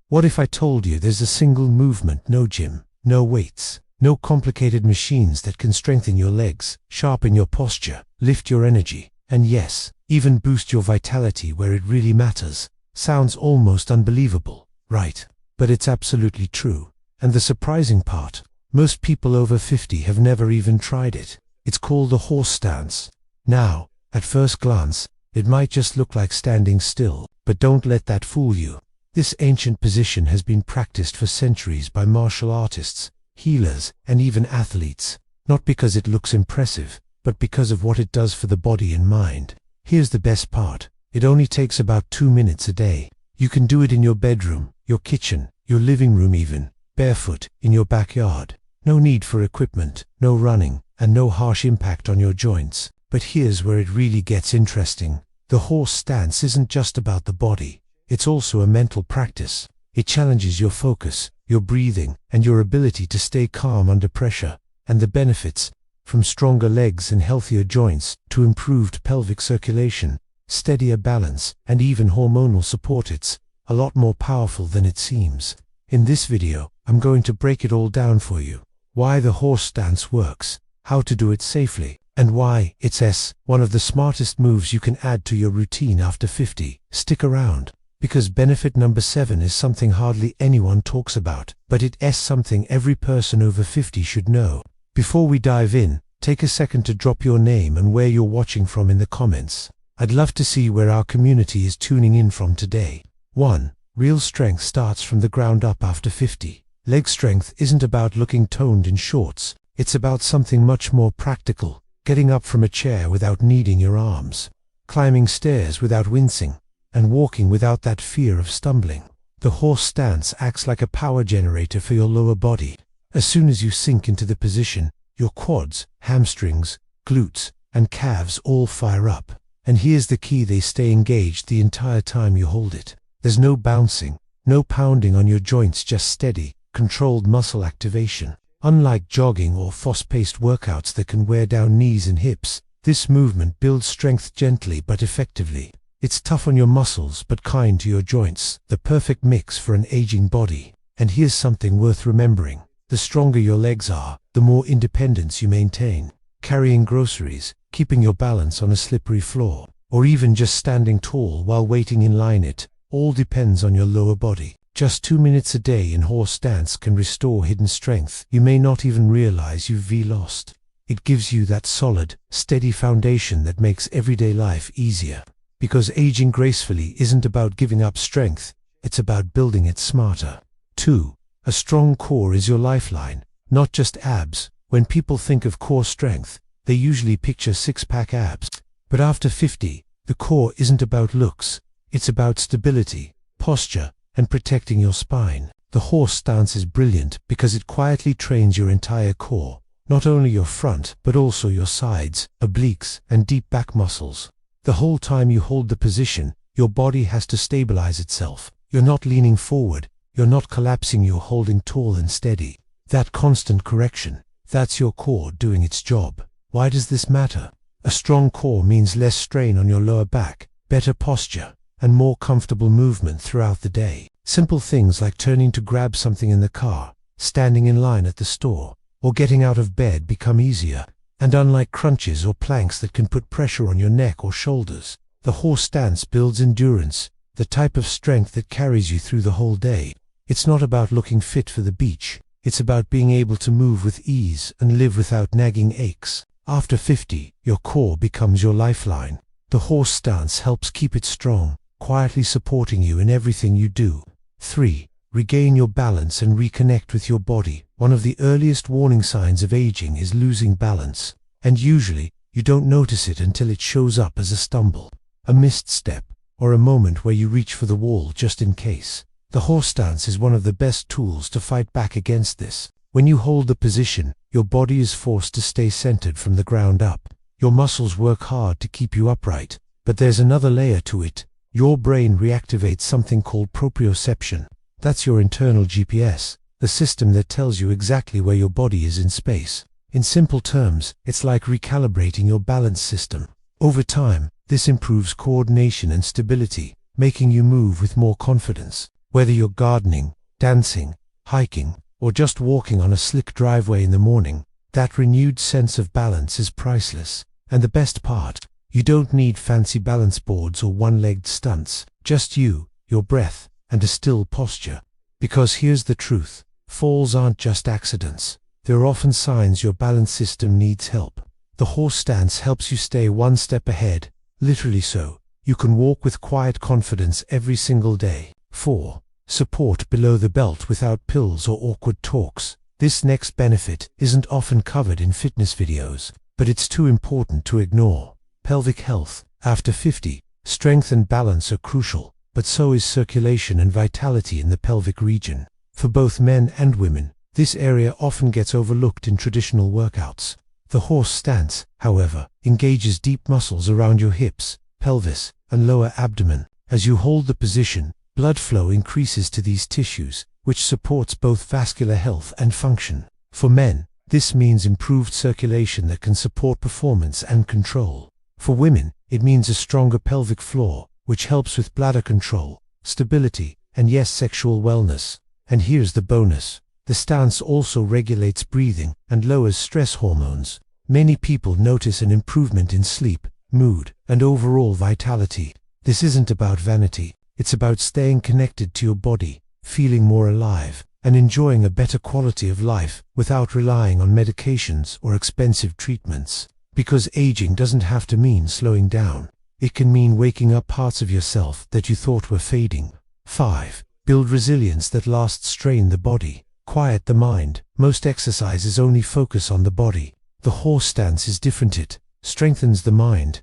What if I told you there's a single movement, no gym, no weights, no complicated machines that can strengthen your legs, sharpen your posture, lift your energy, and yes, even boost your vitality where it really matters? Sounds almost unbelievable, right? But it's absolutely true. And the surprising part, most people over 50 have never even tried it. It's called the horse stance. Now, at first glance, it might just look like standing still, but don't let that fool you. This ancient position has been practiced for centuries by martial artists, healers, and even athletes, not because it looks impressive, but because of what it does for the body and mind. Here's the best part. It only takes about 2 minutes a day. You can do it in your bedroom, your kitchen, your living room even, barefoot, in your backyard. No need for equipment, no running, and no harsh impact on your joints. But here's where it really gets interesting. The horse stance isn't just about the body. It's also a mental practice. It challenges your focus, your breathing, and your ability to stay calm under pressure. And the benefits, from stronger legs and healthier joints to improved pelvic circulation, steadier balance, and even hormonal support, it's a lot more powerful than it seems. In this video, I'm going to break it all down for you. Why the horse stance works, how to do it safely, and why it's one of the smartest moves you can add to your routine after 50. Stick around, because benefit number 7 is something hardly anyone talks about, but it's something every person over 50 should know. Before we dive in, take a second to drop your name and where you're watching from in the comments. I'd love to see where our community is tuning in from today. 1. Real strength starts from the ground up after 50. Leg strength isn't about looking toned in shorts. It's about something much more practical. Getting up from a chair without needing your arms. Climbing stairs without wincing. And walking without that fear of stumbling. The horse stance acts like a power generator for your lower body. As soon as you sink into the position, your quads, hamstrings, glutes, and calves all fire up. And here's the key: they stay engaged the entire time you hold it. There's no bouncing, no pounding on your joints, just steady, controlled muscle activation. Unlike jogging or fast-paced workouts that can wear down knees and hips, this movement builds strength gently but effectively. It's tough on your muscles but kind to your joints, the perfect mix for an aging body. And here's something worth remembering. The stronger your legs are, the more independence you maintain. Carrying groceries, keeping your balance on a slippery floor, or even just standing tall while waiting in line, it all depends on your lower body. Just 2 minutes a day in horse stance can restore hidden strength you may not even realize you've lost. It gives you that solid, steady foundation that makes everyday life easier. Because aging gracefully isn't about giving up strength, it's about building it smarter. 2. A strong core is your lifeline, not just abs. When people think of core strength, they usually picture six-pack abs. But after 50, the core isn't about looks. It's about stability, posture, and protecting your spine. The horse stance is brilliant because it quietly trains your entire core, not only your front, but also your sides, obliques, and deep back muscles. The whole time you hold the position, your body has to stabilize itself. You're not leaning forward, you're not collapsing, you're holding tall and steady. That constant correction, that's your core doing its job. Why does this matter? A strong core means less strain on your lower back, better posture, and more comfortable movement throughout the day. Simple things like turning to grab something in the car, standing in line at the store, or getting out of bed become easier. And unlike crunches or planks that can put pressure on your neck or shoulders, the horse stance builds endurance, the type of strength that carries you through the whole day. It's not about looking fit for the beach. It's about being able to move with ease and live without nagging aches. After 50, your core becomes your lifeline. The horse stance helps keep it strong, quietly supporting you in everything you do. 3. Regain your balance and reconnect with your body. One of the earliest warning signs of aging is losing balance. And usually, you don't notice it until it shows up as a stumble, a missed step, or a moment where you reach for the wall just in case. The horse stance is one of the best tools to fight back against this. When you hold the position, your body is forced to stay centered from the ground up. Your muscles work hard to keep you upright, but there's another layer to it. Your brain reactivates something called proprioception. That's your internal GPS, the system that tells you exactly where your body is in space. In simple terms, it's like recalibrating your balance system. Over time, this improves coordination and stability, making you move with more confidence. Whether you're gardening, dancing, hiking, or just walking on a slick driveway in the morning, that renewed sense of balance is priceless. And the best part, you don't need fancy balance boards or one-legged stunts, just you, your breath, and a still posture. Because here's the truth, falls aren't just accidents. They're often signs your balance system needs help. The horse stance helps you stay one step ahead, literally so. You can walk with quiet confidence every single day. 4. Support below the belt without pills or awkward talks. This next benefit isn't often covered in fitness videos, but it's too important to ignore. Pelvic health. After 50, strength and balance are crucial, but so is circulation and vitality in the pelvic region. For both men and women, this area often gets overlooked in traditional workouts. The horse stance, however, engages deep muscles around your hips, pelvis, and lower abdomen. As you hold the position, blood flow increases to these tissues, which supports both vascular health and function. For men, this means improved circulation that can support performance and control. For women, it means a stronger pelvic floor, which helps with bladder control, stability, and yes, sexual wellness. And here's the bonus. The stance also regulates breathing and lowers stress hormones. Many people notice an improvement in sleep, mood, and overall vitality. This isn't about vanity. It's about staying connected to your body, feeling more alive, and enjoying a better quality of life without relying on medications or expensive treatments. Because aging doesn't have to mean slowing down. It can mean waking up parts of yourself that you thought were fading. 5. Build resilience that lasts. Strain the body. Quiet the mind. Most exercises only focus on the body. The horse stance is different. It strengthens the mind.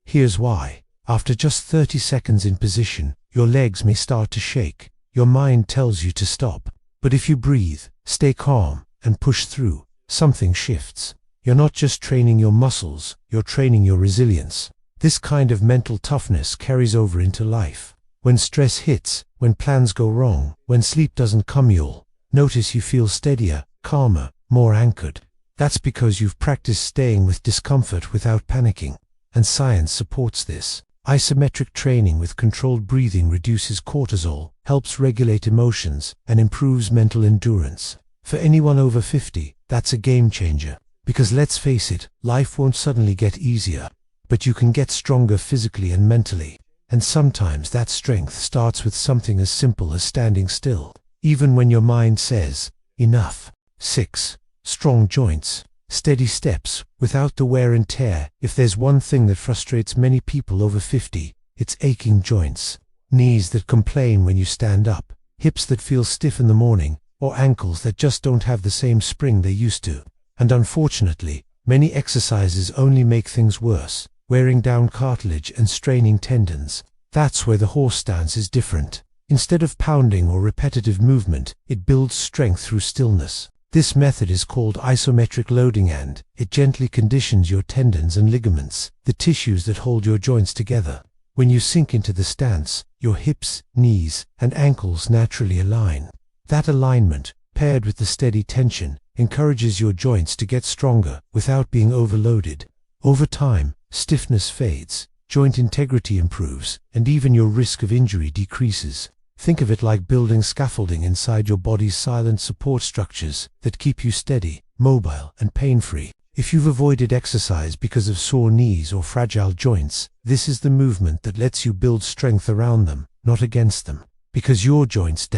Here's why. After just 30 seconds in position, your legs may start to shake. Your mind tells you to stop. But if you breathe, stay calm, and push through, something shifts. You're not just training your muscles, you're training your resilience. This kind of mental toughness carries over into life. When stress hits, when plans go wrong, when sleep doesn't come, you'll notice you feel steadier, calmer, more anchored. That's because you've practiced staying with discomfort without panicking. And science supports this. Isometric training with controlled breathing reduces cortisol, helps regulate emotions, and improves mental endurance. For anyone over 50, that's a game changer. Because let's face it, life won't suddenly get easier. But you can get stronger physically and mentally. And sometimes that strength starts with something as simple as standing still, even when your mind says, enough. 6. Strong joints. Steady steps, without the wear and tear. If there's one thing that frustrates many people over 50, it's aching joints. Knees that complain when you stand up, hips that feel stiff in the morning, or ankles that just don't have the same spring they used to. And unfortunately, many exercises only make things worse, wearing down cartilage and straining tendons. That's where the horse stance is different. Instead of pounding or repetitive movement, it builds strength through stillness. This method is called isometric loading, and it gently conditions your tendons and ligaments, the tissues that hold your joints together. When you sink into the stance, your hips, knees, and ankles naturally align. That alignment, paired with the steady tension, encourages your joints to get stronger without being overloaded. Over time, stiffness fades, joint integrity improves, and even your risk of injury decreases. Think of it like building scaffolding inside your body's silent support structures that keep you steady, mobile, and pain-free. If you've avoided exercise because of sore knees or fragile joints, this is the movement that lets you build strength around them, not against them. Because your joints,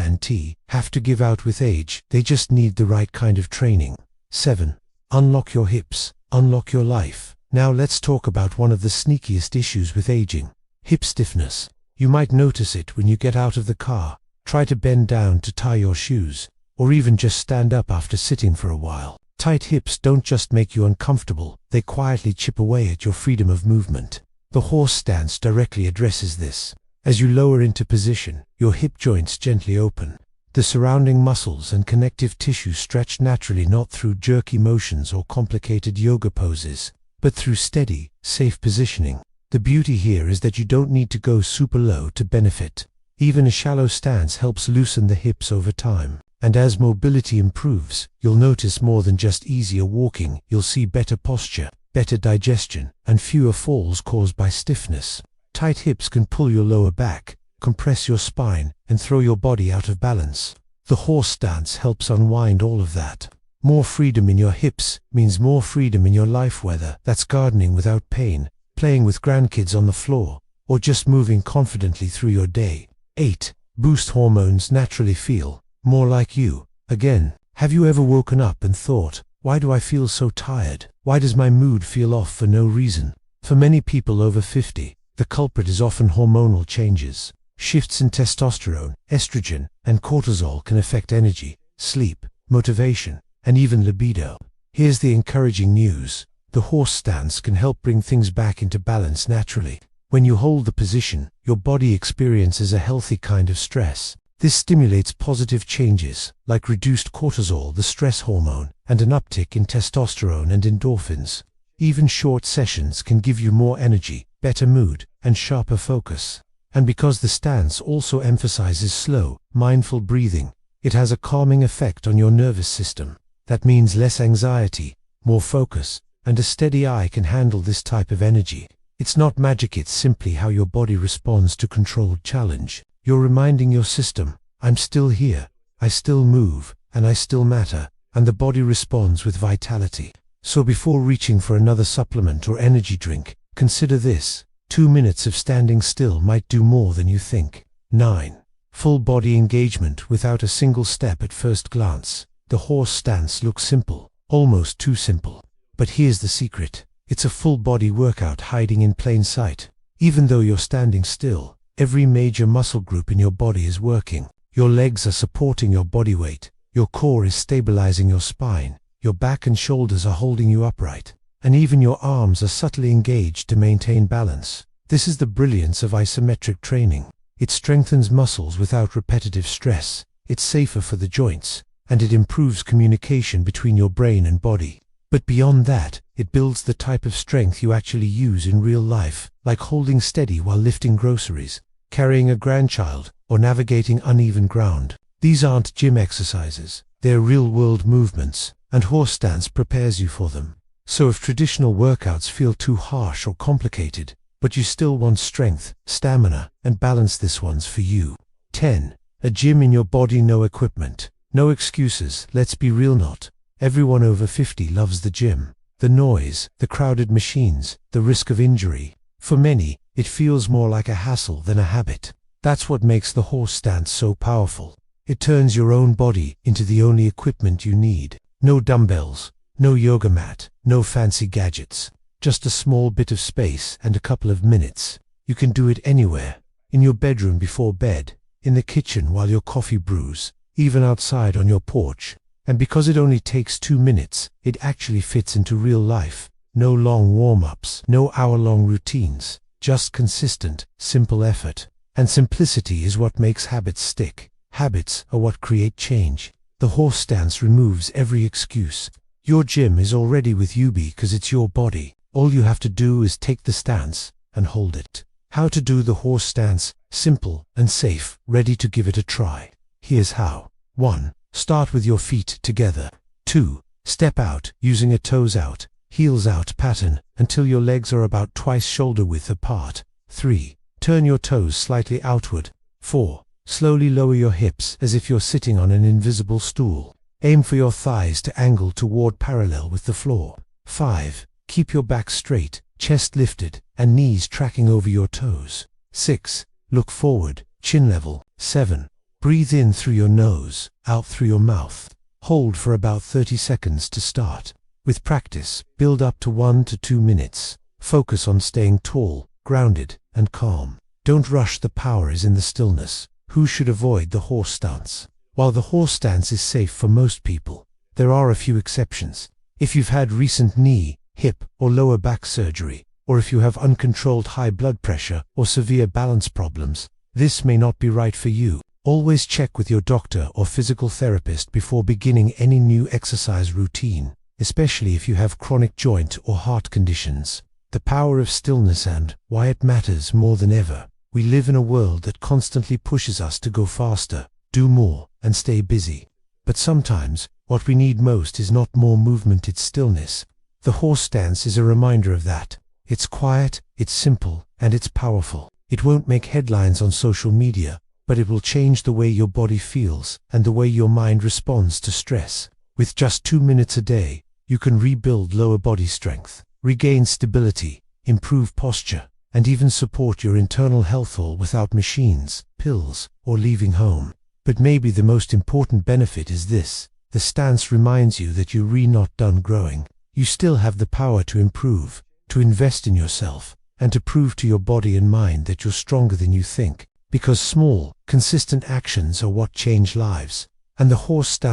have to give out with age, they just need the right kind of training. 7. Unlock your hips, unlock your life. Now let's talk about one of the sneakiest issues with aging. Hip stiffness. You might notice it when you get out of the car, try to bend down to tie your shoes, or even just stand up after sitting for a while. Tight hips don't just make you uncomfortable, they quietly chip away at your freedom of movement. The horse stance directly addresses this. As you lower into position, your hip joints gently open. The surrounding muscles and connective tissue stretch naturally, not through jerky motions or complicated yoga poses, but through steady, safe positioning. The beauty here is that you don't need to go super low to benefit. Even a shallow stance helps loosen the hips over time. And as mobility improves, you'll notice more than just easier walking. You'll see better posture, better digestion, and fewer falls caused by stiffness. Tight hips can pull your lower back, compress your spine, and throw your body out of balance. The horse stance helps unwind all of that. More freedom in your hips means more freedom in your life, whether that's gardening without pain, playing with grandkids on the floor, or just moving confidently through your day. 8. Boost hormones naturally feel more like you. Again, have you ever woken up and thought, why do I feel so tired? Why does my mood feel off for no reason? For many people over 50, the culprit is often hormonal changes. Shifts in testosterone, estrogen, and cortisol can affect energy, sleep, motivation, and even libido. Here's the encouraging news. The horse stance can help bring things back into balance naturally. When you hold the position, your body experiences a healthy kind of stress. This stimulates positive changes, like reduced cortisol, the stress hormone, and an uptick in testosterone and endorphins. Even short sessions can give you more energy, better mood, and sharper focus. And because the stance also emphasizes slow, mindful breathing, it has a calming effect on your nervous system. That means less anxiety, more focus, and a steady eye can handle this type of energy. It's not magic, it's simply how your body responds to controlled challenge. You're reminding your system, I'm still here, I still move, and I still matter, and the body responds with vitality. So before reaching for another supplement or energy drink, consider this. 2 minutes of standing still might do more than you think. 9. Full body engagement without a single step. At first glance, the horse stance looks simple, almost too simple. But here's the secret. It's a full body workout hiding in plain sight. Even though you're standing still, every major muscle group in your body is working. Your legs are supporting your body weight, your core is stabilizing your spine, your back and shoulders are holding you upright, and even your arms are subtly engaged to maintain balance. This is the brilliance of isometric training. It strengthens muscles without repetitive stress, it's safer for the joints, and it improves communication between your brain and body. But beyond that, it builds the type of strength you actually use in real life, like holding steady while lifting groceries, carrying a grandchild, or navigating uneven ground. These aren't gym exercises, they're real-world movements, and horse stance prepares you for them. So if traditional workouts feel too harsh or complicated, but you still want strength, stamina, and balance, this one's for you. 10. A gym in your body, no equipment. No excuses, let's be real, not everyone over 50 loves the gym. The noise, the crowded machines, the risk of injury. For many, it feels more like a hassle than a habit. That's what makes the horse stance so powerful. It turns your own body into the only equipment you need. No dumbbells, no yoga mat, no fancy gadgets. Just a small bit of space and a couple of minutes. You can do it anywhere. In your bedroom before bed, in the kitchen while your coffee brews, even outside on your porch. And because it only takes 2 minutes, it actually fits into real life. No long warm-ups, no hour-long routines, just consistent, simple effort. And simplicity is what makes habits stick. Habits are what create change. The horse stance removes every excuse. Your gym is already with you because it's your body. All you have to do is take the stance and hold it. How to do the horse stance? Simple and safe, ready to give it a try. Here's how. 1. Start with your feet together. 2. Step out, using a toes out, heels out pattern until your legs are about twice shoulder width apart. 3. Turn your toes slightly outward. 4. Slowly lower your hips as if you're sitting on an invisible stool. Aim for your thighs to angle toward parallel with the floor. 5. Keep your back straight, chest lifted, and knees tracking over your toes. 6. Look forward, chin level. 7. Breathe in through your nose, out through your mouth. Hold for about 30 seconds to start. With practice, build up to 1 to 2 minutes. Focus on staying tall, grounded, and calm. Don't rush, the power is in the stillness. Who should avoid the horse stance? While the horse stance is safe for most people, there are a few exceptions. If you've had recent knee, hip, or lower back surgery, or if you have uncontrolled high blood pressure or severe balance problems, this may not be right for you. Always check with your doctor or physical therapist before beginning any new exercise routine, especially if you have chronic joint or heart conditions. The power of stillness and why it matters more than ever. We live in a world that constantly pushes us to go faster, do more, and stay busy. But sometimes, what we need most is not more movement, it's stillness. The horse stance is a reminder of that. It's quiet, it's simple, and it's powerful. It won't make headlines on social media, but it will change the way your body feels and the way your mind responds to stress. With just 2 minutes a day, you can rebuild lower body strength, regain stability, improve posture, and even support your internal health, all without machines, pills, or leaving home. But maybe the most important benefit is this: the stance reminds you that you're not done growing. You still have the power to improve, to invest in yourself, and to prove to your body and mind that you're stronger than you think. Because small, consistent actions are what change lives. And the horse stance